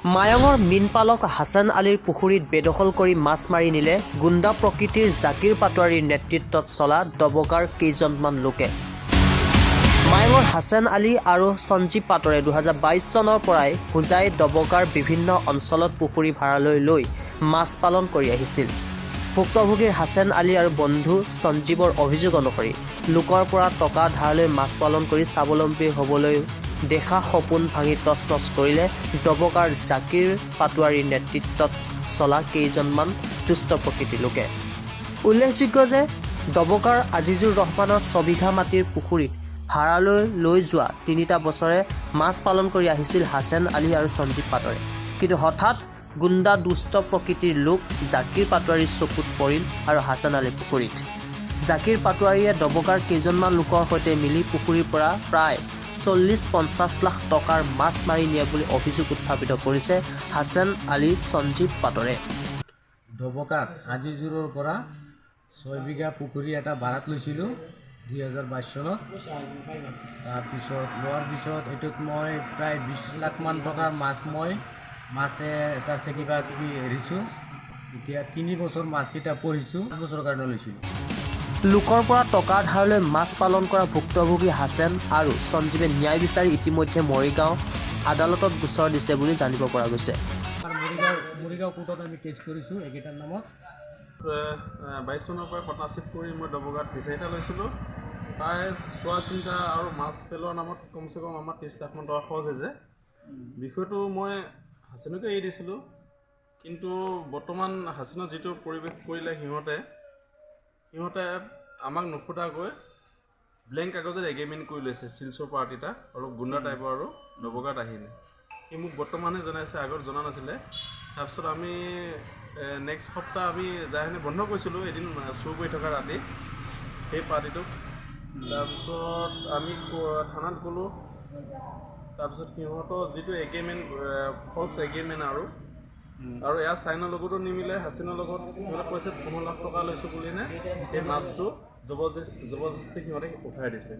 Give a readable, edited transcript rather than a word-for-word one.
মায়ঙৰ মীনপালক হাছান আলীৰ পুখুৰীত বেদখল কৰি মাছ মাৰি নিলে গুণ্ডা প্ৰকৃতিৰ জাকিৰ পাটোৱাৰীৰ নেতৃত্বত চলা দবকাৰ কেইজনমান লোকে। মায়ঙৰ হাছান আলী আৰু সঞ্জীৱ পাটোৱাৰে 2022 চনৰ পৰাই হোজাই দবকাৰ বিভিন্ন অঞ্চলত পুখুৰী ভাড়ালৈ লৈ মাছ পালন কৰি আহিছিল। ভুক্তভোগীৰ হাছান আলী আৰু বন্ধু সঞ্জীৱৰ অভিযোগ অনুসৰি লোকৰ পৰা টকা ধাৰ লৈ মাছ পালন কৰি স্বাৱলম্বী হ'বলৈ দেখা সপোন ভাঙি তছনছ কৰিলে দবকাৰ জাকিৰ পাটোৱাৰীৰ নেতৃত্বত চলা কেইজনমান দুষ্ট প্ৰকৃতিৰ লোকে। উল্লেখযোগ্য যে দবকাৰ আজিজুৰ ৰহমানৰ 6 বিঘা মাটিৰ পুখুৰীত ভাড়ালৈ লৈ যোৱা 3টা বছৰে মাছ পালন কৰি আহিছিল হাছান আলী আৰু সঞ্জীৱ পাটোৱাৰে। কিন্তু হঠাৎ গুণ্ডা দুষ্ট প্ৰকৃতিৰ লোক জাকিৰ পাটোৱাৰীৰ চকুত পৰিল আৰু হাছান আলীৰ পুখুৰীত। জাকিৰ পাটোৱাৰীয়ে দবকাৰ কেইজনমান লোকৰ সৈতে মিলি পুখুৰীৰ পৰা প্ৰায় 40-50 লাখ টকাৰ মাছ মাৰি নিয়ে বুলি অভিযোগ উত্থাপিত কৰিছে হাছান আলী সঞ্জীৱ পাটোৱাৰে। দবকাত আজিজোৰৰ পৰা 6 বিঘা পুখুৰী এটা ভাড়াত লৈছিলোঁ 2022 চনত। তাৰপিছত লোৱাৰ পিছত এইটোত মই প্ৰায় 20 লাখ মান টকাৰ মাছে এটা কিবা কিবি এৰিছোঁ। এতিয়া 3 বছৰ মাছকেইটা পুহিছোঁ, 1 বছৰৰ কাৰণে লৈছিলোঁ। লোকৰ পৰা টকা ধাৰ লৈ মাছ পালন কৰা ভুক্তভোগী হাছান আৰু সঞ্জীৱে ন্যায় বিচাৰি ইতিমধ্যে মৰিগাঁও আদালতত গোচৰ দিছে বুলি জানিব পৰা গৈছে। মৰিগাঁও কোৰ্টত আমি কেছ কৰিছোঁ এইকেইটাৰ নামত। 22 চনৰ পৰা পাৰ্টনাৰশ্বিপ কৰি মই দবকাত ফিচাৰী এটা লৈছিলোঁ। প্ৰায় চোৱা চিন্তা আৰু মাছ পেলোৱাৰ নামত কমচে কম আমাৰ 30 লাখ মান টকা খৰচ হৈছে। বিষয়টো মই হাছানকে এৰি দিছিলোঁ, কিন্তু বৰ্তমান হাছানৰ যিটো পৰিৱেশ কৰিলে সিহঁতে আমাক নোসোধাকৈ ব্লেংক কাগজত এগ্ৰিমেণ্ট কৰি লৈছে চিলচৰ পাৰ্টিটা অলপ গুণ্ডা টাইপৰ আৰু দবকাত আহিলে। সি মোক বৰ্তমানে জনাইছে, আগত জনা নাছিলে। তাৰপিছত আমি নেক্সট সপ্তাহ আমি যাইহেনে বন্ধ কৰিছিলোঁ এদিন চুৰ কৰি থকা ৰাতি সেই পাৰ্টিটোক। তাৰপিছত আমি থানাত গ'লোঁ। তাৰপিছত সিহঁতৰ যিটো এগ্ৰিমেণ্ট ফল্ছ এগ্ৰিমেণ্ট আৰু ইয়াৰ চাইনৰ লগতো নিমিলে। হাছানৰ লগত সিহঁতে কৈছে 15 লাখ টকা লৈছোঁ বুলি নে সেই মাছটো জবৰদস্তি সিহঁতে উঠাই দিছে।